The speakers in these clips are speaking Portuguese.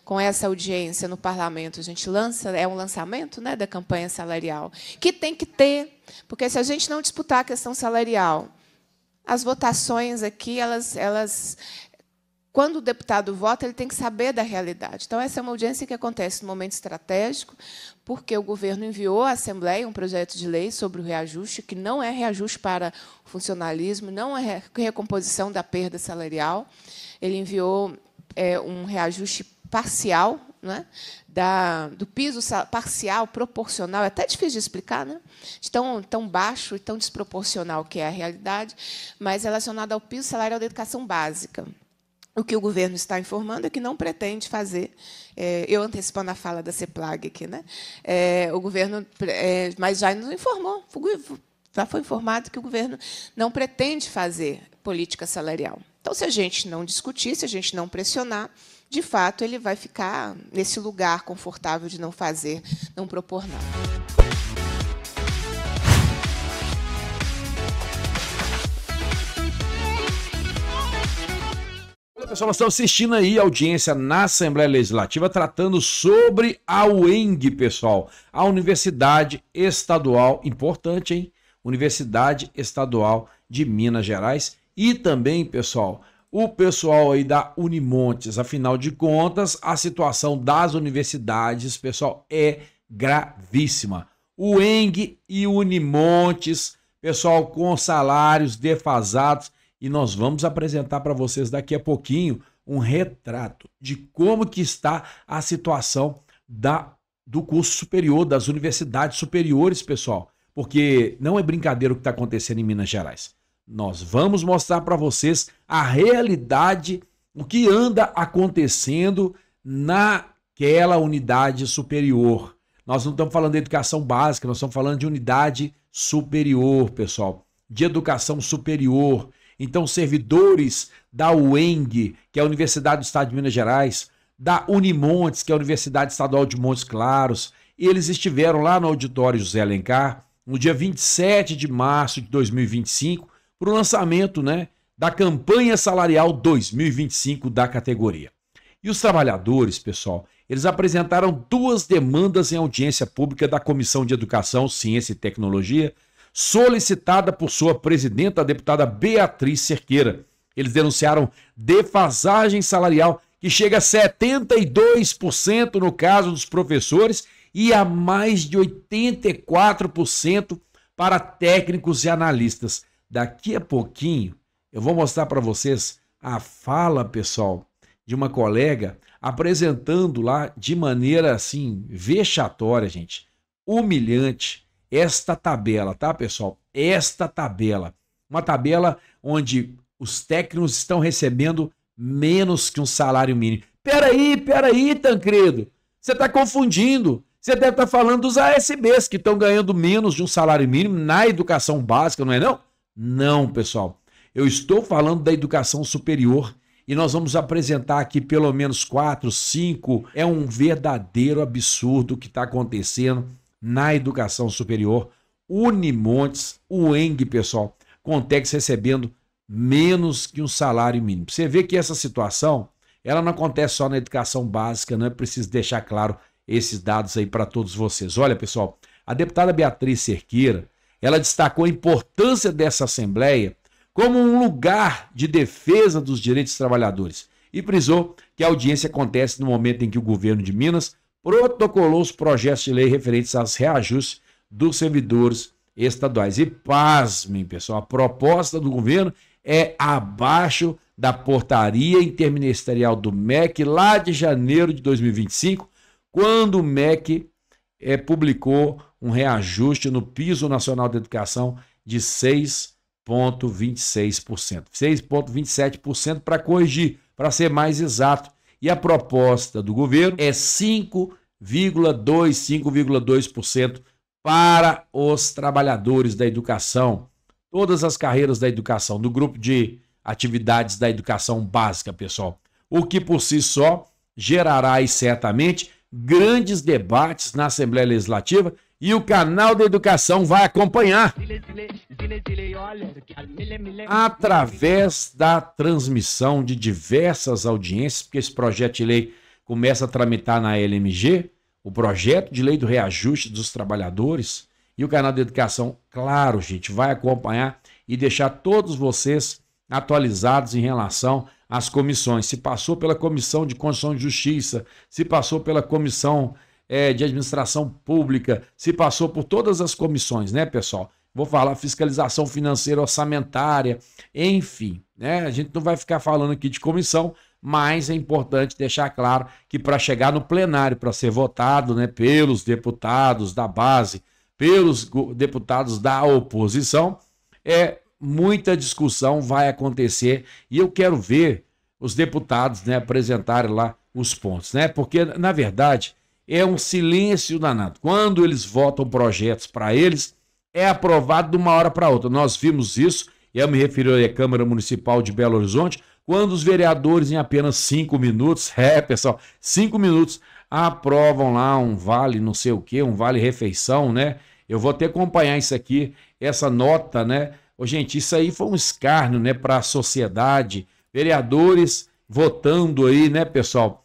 com essa audiência no parlamento. A gente lança, é um lançamento, né, da campanha salarial, que tem que ter, porque se a gente não disputar a questão salarial, as votações aqui, quando o deputado vota, ele tem que saber da realidade. Então, essa é uma audiência que acontece no momento estratégico, porque o governo enviou à Assembleia um projeto de lei sobre o reajuste, que não é reajuste para o funcionalismo, não é recomposição da perda salarial. Ele enviou um reajuste parcial, né, do piso parcial, proporcional, é até difícil de explicar, né, de tão baixo e tão desproporcional que é a realidade, mas relacionado ao piso salarial da educação básica. O que o governo está informando é que não pretende fazer, eu antecipando a fala da CEPLAG aqui, né? O governo, mas já nos informou, já foi informado que o governo não pretende fazer política salarial. Então, se a gente não discutir, se a gente não pressionar, de fato, ele vai ficar nesse lugar confortável de não fazer, não propor nada. Pessoal, nós estamos assistindo aí a audiência na Assembleia Legislativa tratando sobre a UENG, pessoal. A Universidade Estadual, importante, hein? Universidade Estadual de Minas Gerais. E também, pessoal, o pessoal aí da Unimontes. Afinal de contas, a situação das universidades, pessoal, é gravíssima. UENG e Unimontes, pessoal, com salários defasados. E nós vamos apresentar para vocês daqui a pouquinho um retrato de como que está a situação do curso superior, das universidades superiores, pessoal. Porque não é brincadeira o que está acontecendo em Minas Gerais. Nós vamos mostrar para vocês a realidade, o que anda acontecendo naquela unidade superior. Nós não estamos falando de educação básica, nós estamos falando de unidade superior, pessoal. De educação superior. Então, servidores da UENG, que é a Universidade do Estado de Minas Gerais, da Unimontes, que é a Universidade Estadual de Montes Claros, eles estiveram lá no auditório José Alencar, no dia 27 de março de 2025, para o lançamento, né, da campanha salarial 2025 da categoria. E os trabalhadores, pessoal, eles apresentaram duas demandas em audiência pública da Comissão de Educação, Ciência e Tecnologia, solicitada por sua presidenta, a deputada Beatriz Cerqueira. Eles denunciaram defasagem salarial que chega a 72% no caso dos professores e a mais de 84% para técnicos e analistas. Daqui a pouquinho eu vou mostrar para vocês a fala, pessoal, de uma colega apresentando lá de maneira assim vexatória, gente, humilhante, esta tabela, tá, pessoal? Esta tabela. Uma tabela onde os técnicos estão recebendo menos que um salário mínimo. Peraí, Tancredo. Você está confundindo. Você deve estar falando dos ASBs que estão ganhando menos de um salário mínimo na educação básica, não é não? Não, pessoal. Eu estou falando da educação superior e nós vamos apresentar aqui pelo menos 4, 5. É um verdadeiro absurdo o que está acontecendo na educação superior. Unimontes, UENG, pessoal, com técnicos recebendo menos que um salário mínimo. Você vê que essa situação, ela não acontece só na educação básica, não é preciso deixar claro esses dados aí para todos vocês. Olha, pessoal, a deputada Beatriz Cerqueira, ela destacou a importância dessa Assembleia como um lugar de defesa dos direitos dos trabalhadores e frisou que a audiência acontece no momento em que o governo de Minas protocolou os projetos de lei referentes aos reajustes dos servidores estaduais. E pasmem, pessoal, a proposta do governo é abaixo da portaria interministerial do MEC lá de janeiro de 2025, quando o MEC publicou um reajuste no piso nacional da educação de 6,26%. 6,27% para corrigir, para ser mais exato. E a proposta do governo é 5,2% para os trabalhadores da educação. Todas as carreiras da educação, do grupo de atividades da educação básica, pessoal. O que por si só gerará aí, certamente grandes debates na Assembleia Legislativa e o canal da Educação vai acompanhar através da transmissão de diversas audiências, porque esse projeto de lei começa a tramitar na LMG o projeto de lei do reajuste dos trabalhadores. E o canal da Educação, claro, gente, vai acompanhar e deixar todos vocês atualizados em relação às comissões. Se passou pela Comissão de Constituição e Justiça, se passou pela Comissão de Administração Pública, se passou por todas as comissões, né, pessoal? Vou falar fiscalização financeira orçamentária, enfim, né? A gente não vai ficar falando aqui de comissão, mas é importante deixar claro que para chegar no plenário, para ser votado, né, pelos deputados da base, pelos deputados da oposição, muita discussão vai acontecer e eu quero ver os deputados, né, apresentarem lá os pontos, né? Porque, na verdade, é um silêncio danado. Quando eles votam projetos para eles, é aprovado de uma hora para outra. Nós vimos isso, e eu me referi à Câmara Municipal de Belo Horizonte, quando os vereadores, em apenas 5 minutos, pessoal, 5 minutos, aprovam lá um vale não sei o quê, um vale refeição, né? Eu vou ter que acompanhar isso aqui, essa nota, né? Ô, gente, isso aí foi um escárnio, né, para a sociedade. Vereadores votando aí, né, pessoal,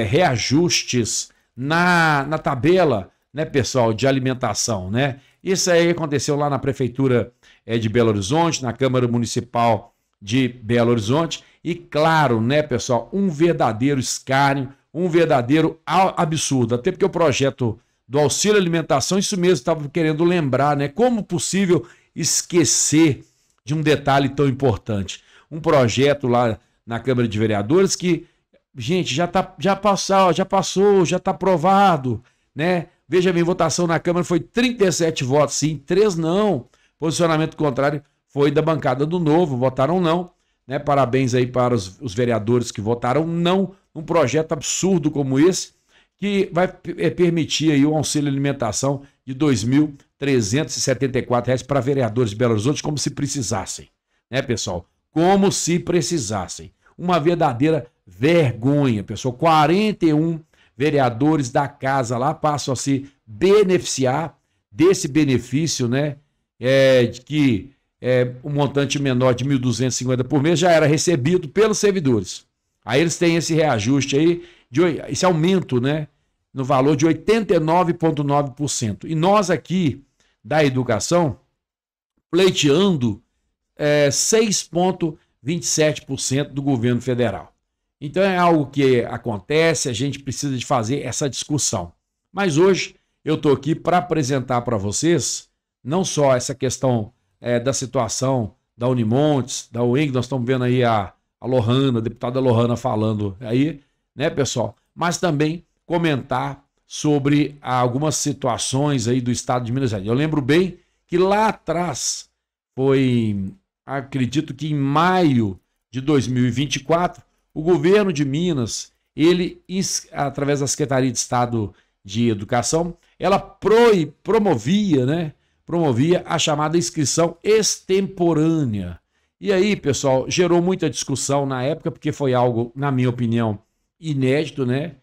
reajustes na tabela, né, pessoal, de alimentação, né? Isso aí aconteceu lá na Prefeitura de Belo Horizonte, na Câmara Municipal de Belo Horizonte, e claro, né, pessoal, um verdadeiro escárnio, um verdadeiro absurdo, até porque o projeto do auxílio alimentação, isso mesmo, estava querendo lembrar, né? Como possível esquecer de um detalhe tão importante? Um projeto lá na Câmara de Vereadores que, gente, já passou, já está aprovado, né? Veja bem, votação na Câmara foi 37 votos sim, 3 não. Posicionamento contrário foi da bancada do Novo, votaram não, né? Parabéns aí para os vereadores que votaram não num projeto absurdo como esse, que vai permitir aí o auxílio alimentação de R$ 2.374 para vereadores de Belo Horizonte, como se precisassem, né, pessoal? Como se precisassem. Uma verdadeira vergonha, pessoal. 41 vereadores da casa lá passam a se beneficiar desse benefício, né? Que um montante menor de R$ 1.250 por mês já era recebido pelos servidores. Aí eles têm esse reajuste aí, esse aumento, né, no valor de 89,9%. E nós aqui da educação pleiteando 6,27% do governo federal. Então é algo que acontece, a gente precisa de fazer essa discussão. Mas hoje eu estou aqui para apresentar para vocês não só essa questão da situação da Unimontes, da UENG, nós estamos vendo aí a Lohana, a deputada Lohana falando aí, né, pessoal? Mas também comentar sobre algumas situações aí do estado de Minas Gerais. Eu lembro bem que lá atrás acredito que em maio de 2024, o governo de Minas, ele, através da Secretaria de Estado de Educação, ela promovia, né? Promovia a chamada inscrição extemporânea. E aí, pessoal, gerou muita discussão na época, porque foi algo, na minha opinião, inédito, né?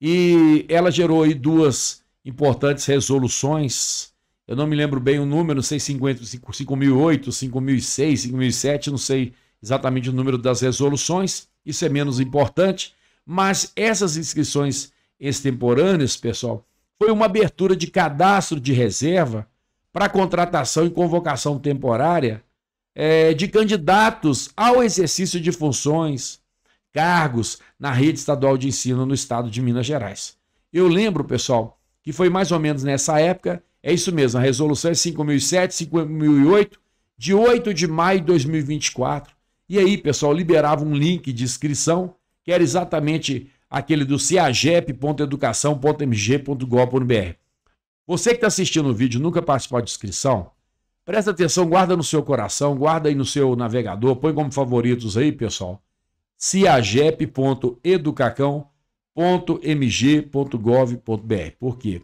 E ela gerou aí 2 importantes resoluções. Eu não me lembro bem o número, não sei, 5.008, 5.006, 5.007, não sei exatamente o número das resoluções, isso é menos importante, mas essas inscrições extemporâneas, pessoal, foi uma abertura de cadastro de reserva para contratação e convocação temporária de candidatos ao exercício de funções, cargos na rede estadual de ensino no estado de Minas Gerais. Eu lembro, pessoal, que foi mais ou menos nessa época, é isso mesmo, a resolução é 5.007, 5.008, de 8 de maio de 2024. E aí, pessoal, liberava um link de inscrição, que era exatamente aquele do ceagep.educação.mg.gov.br. Você que está assistindo o vídeo e nunca participou de inscrição, presta atenção, guarda no seu coração, guarda aí no seu navegador, põe como favoritos aí, pessoal, ceagep.educação.mg.gov.br. Por quê?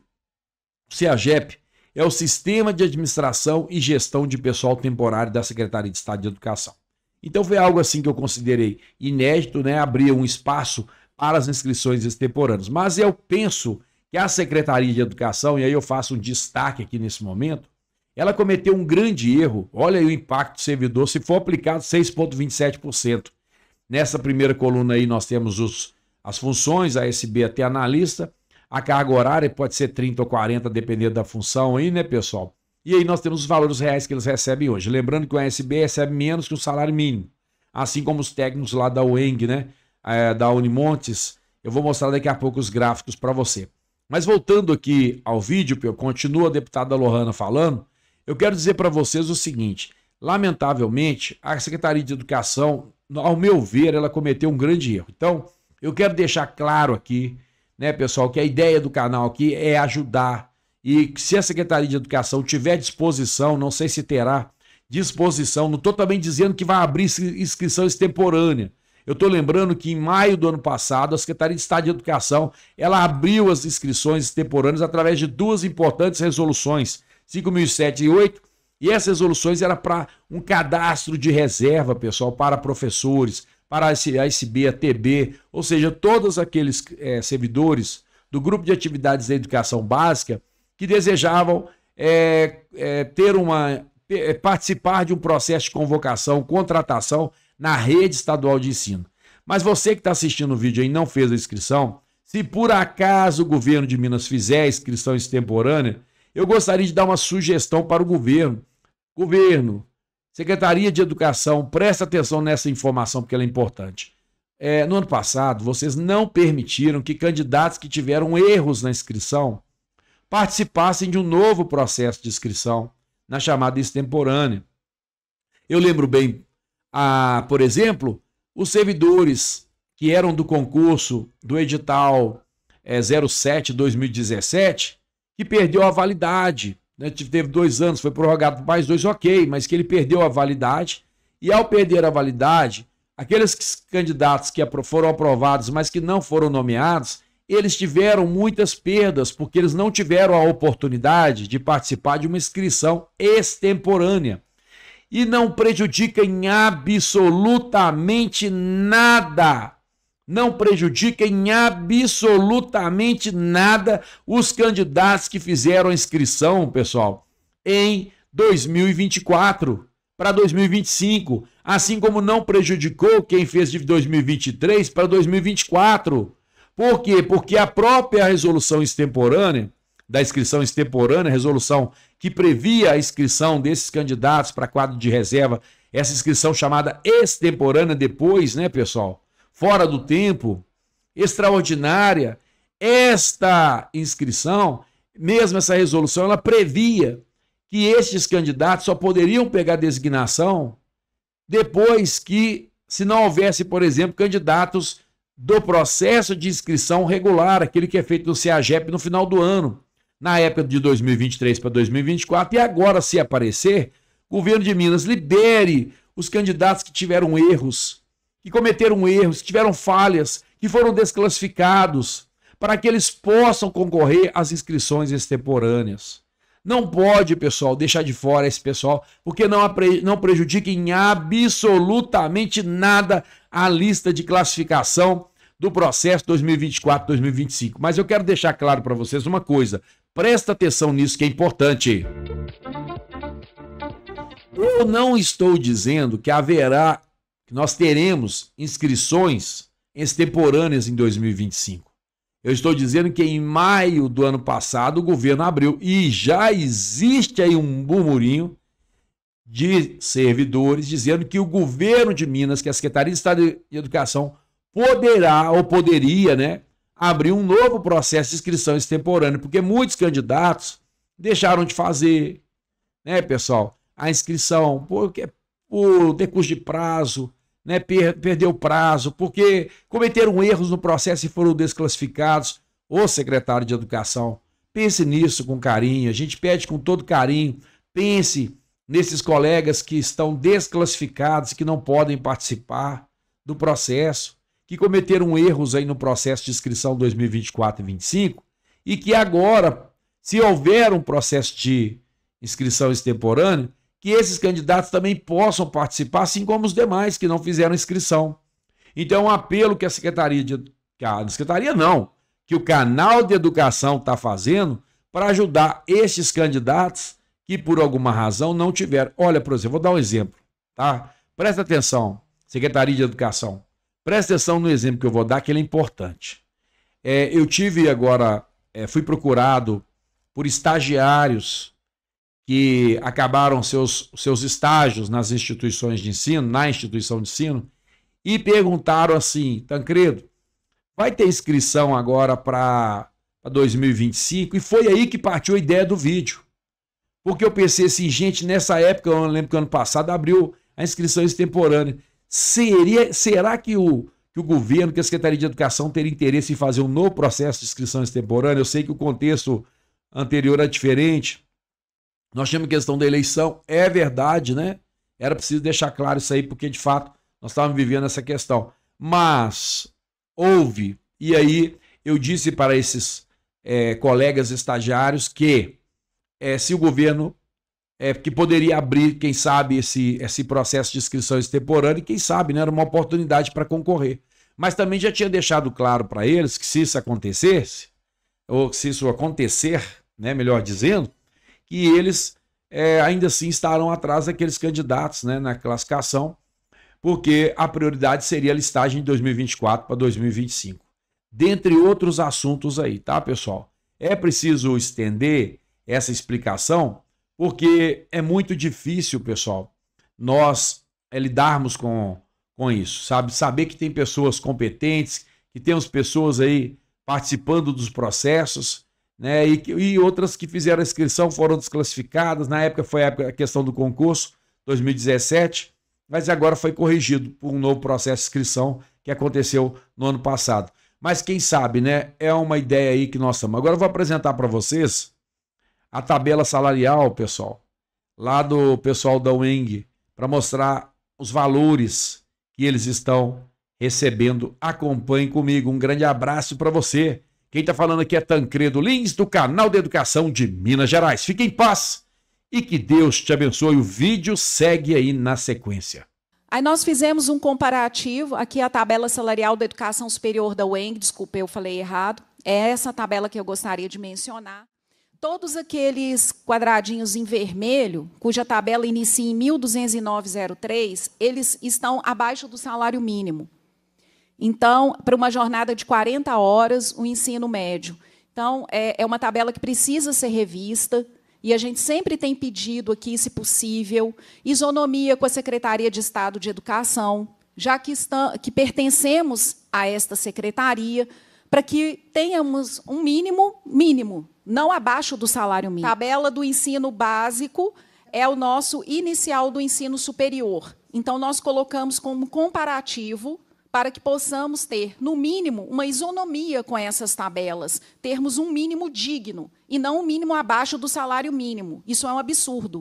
O CEAGEP é o Sistema de Administração e Gestão de Pessoal Temporário da Secretaria de Estado de Educação. Então foi algo assim que eu considerei inédito, né? Abria um espaço para as inscrições extemporâneas. Mas eu penso que a Secretaria de Educação, e aí eu faço um destaque aqui nesse momento, ela cometeu um grande erro. Olha aí o impacto do servidor, se for aplicado 6,27%. Nessa primeira coluna aí nós temos as funções, a SB até analista, a carga horária pode ser 30 ou 40, dependendo da função aí, né, pessoal? E aí nós temos os valores reais que eles recebem hoje. Lembrando que o ASB recebe menos que o salário mínimo, assim como os técnicos lá da UENG, né, da Unimontes. Eu vou mostrar daqui a pouco os gráficos para você. Mas voltando aqui ao vídeo, continua a deputada Lohana falando, eu quero dizer para vocês o seguinte, lamentavelmente, a Secretaria de Educação, ao meu ver, ela cometeu um grande erro. Então, eu quero deixar claro aqui, né, pessoal, que a ideia do canal aqui é ajudar e se a Secretaria de Educação tiver disposição, não sei se terá disposição, não estou também dizendo que vai abrir inscrição extemporânea. Eu estou lembrando que em maio do ano passado, a Secretaria de Estado de Educação, ela abriu as inscrições extemporâneas através de duas importantes resoluções, 5.007 e 8, e essas resoluções eram para um cadastro de reserva, pessoal, para professores, para a ASB, a TB, ou seja, todos aqueles servidores do grupo de atividades da educação básica que desejavam participar de um processo de convocação, contratação na rede estadual de ensino. Mas você que está assistindo o vídeo aí e não fez a inscrição, se por acaso o governo de Minas fizer a inscrição extemporânea, eu gostaria de dar uma sugestão para o governo. Governo, Secretaria de Educação, presta atenção nessa informação porque ela é importante. No ano passado, vocês não permitiram que candidatos que tiveram erros na inscrição participassem de um novo processo de inscrição na chamada extemporânea. Eu lembro bem, por exemplo, os servidores que eram do concurso do edital 07/2017, que perdeu a validade, né? Teve 2 anos, foi prorrogado mais 2, ok, mas que ele perdeu a validade, e ao perder a validade, aqueles candidatos que foram aprovados, mas que não foram nomeados, eles tiveram muitas perdas, porque eles não tiveram a oportunidade de participar de uma inscrição extemporânea. E não prejudica em absolutamente nada. Não prejudica em absolutamente nada os candidatos que fizeram a inscrição, pessoal, em 2024 para 2025. Assim como não prejudicou quem fez de 2023 para 2024. Por quê? Porque a própria resolução extemporânea, da inscrição extemporânea, resolução que previa a inscrição desses candidatos para quadro de reserva, essa inscrição chamada extemporânea depois, né, pessoal? Fora do tempo, extraordinária, esta inscrição, mesmo essa resolução, ela previa que estes candidatos só poderiam pegar designação depois que, se não houvesse, por exemplo, candidatos do processo de inscrição regular, aquele que é feito no CEAGEP no final do ano, na época de 2023 para 2024, e agora, se aparecer, o governo de Minas libere os candidatos que tiveram erros, que cometeram erros, que tiveram falhas, que foram desclassificados, para que eles possam concorrer às inscrições extemporâneas. Não pode, pessoal, deixar de fora esse pessoal, porque não prejudica em absolutamente nada a lista de classificação do processo 2024-2025. Mas eu quero deixar claro para vocês uma coisa, presta atenção nisso que é importante. Eu não estou dizendo que nós teremos inscrições extemporâneas em 2025. Eu estou dizendo que em maio do ano passado o governo abriu e já existe aí um burburinho de servidores dizendo que o governo de Minas, que a Secretaria de Estado de Educação, poderia, né, abrir um novo processo de inscrição extemporânea, porque muitos candidatos deixaram de fazer, né, pessoal, a inscrição por decurso de prazo, né, perdeu o prazo, porque cometeram erros no processo e foram desclassificados. Ô secretário de Educação, pense nisso com carinho, a gente pede com todo carinho, pense nesses colegas que estão desclassificados, que não podem participar do processo, que cometeram erros aí no processo de inscrição 2024 e 2025, e que agora, se houver um processo de inscrição extemporânea, que esses candidatos também possam participar, assim como os demais que não fizeram inscrição. Então, um apelo que que o canal de educação está fazendo para ajudar estes candidatos que, por alguma razão, não tiveram. Olha, por exemplo, vou dar um exemplo, tá? Presta atenção, Secretaria de Educação. Presta atenção no exemplo que eu vou dar, que ele é importante. Eu tive agora, fui procurado por estagiários que acabaram seus estágios nas instituições de ensino, na instituição de ensino, e perguntaram assim: Tancredo, vai ter inscrição agora para 2025? E foi aí que partiu a ideia do vídeo. Porque eu pensei assim, gente, nessa época, eu lembro que ano passado abriu a inscrição extemporânea. Será que o governo, que a Secretaria de Educação teria interesse em fazer um novo processo de inscrição extemporânea? Eu sei que o contexto anterior é diferente. Nós tínhamos questão da eleição, é verdade, né? Era preciso deixar claro isso aí, porque de fato nós estávamos vivendo essa questão. Mas houve, e aí eu disse para esses colegas estagiários que se o governo que poderia abrir, quem sabe, esse processo de inscrição extemporânea, e quem sabe, né, era uma oportunidade para concorrer. Mas também já tinha deixado claro para eles que se isso acontecesse, ou se isso acontecer, né, melhor dizendo, que eles ainda assim estarão atrás daqueles candidatos, né, na classificação, porque a prioridade seria a listagem de 2024 para 2025. Dentre outros assuntos aí, tá, pessoal? É preciso estender essa explicação, porque é muito difícil, pessoal, nós lidarmos com isso, sabe? Saber que tem pessoas competentes, que temos pessoas aí participando dos processos, né? E outras que fizeram a inscrição foram desclassificadas. Na época foi a questão do concurso, 2017, mas agora foi corrigido por um novo processo de inscrição que aconteceu no ano passado. Mas quem sabe, né? É uma ideia aí que nós estamos. Agora eu vou apresentar para vocês a tabela salarial, pessoal, lá do pessoal da UENG, para mostrar os valores que eles estão recebendo. Acompanhe comigo. Um grande abraço para você. Quem está falando aqui é Tancredo Lins, do canal de Educação de Minas Gerais. Fique em paz e que Deus te abençoe. O vídeo segue aí na sequência. Aí nós fizemos um comparativo, aqui a tabela salarial da educação superior da UENG, desculpa, eu falei errado. É essa tabela que eu gostaria de mencionar. Todos aqueles quadradinhos em vermelho, cuja tabela inicia em 1.209,03, eles estão abaixo do salário mínimo. Então, para uma jornada de 40 horas, o ensino médio. Então, é uma tabela que precisa ser revista, e a gente sempre tem pedido aqui, se possível, isonomia com a Secretaria de Estado de Educação, já que pertencemos a esta secretaria, para que tenhamos um mínimo, não abaixo do salário mínimo. A tabela do ensino básico é o nosso inicial do ensino superior. Então, nós colocamos como comparativo para que possamos ter, no mínimo, uma isonomia com essas tabelas, termos um mínimo digno, e não um mínimo abaixo do salário mínimo. Isso é um absurdo.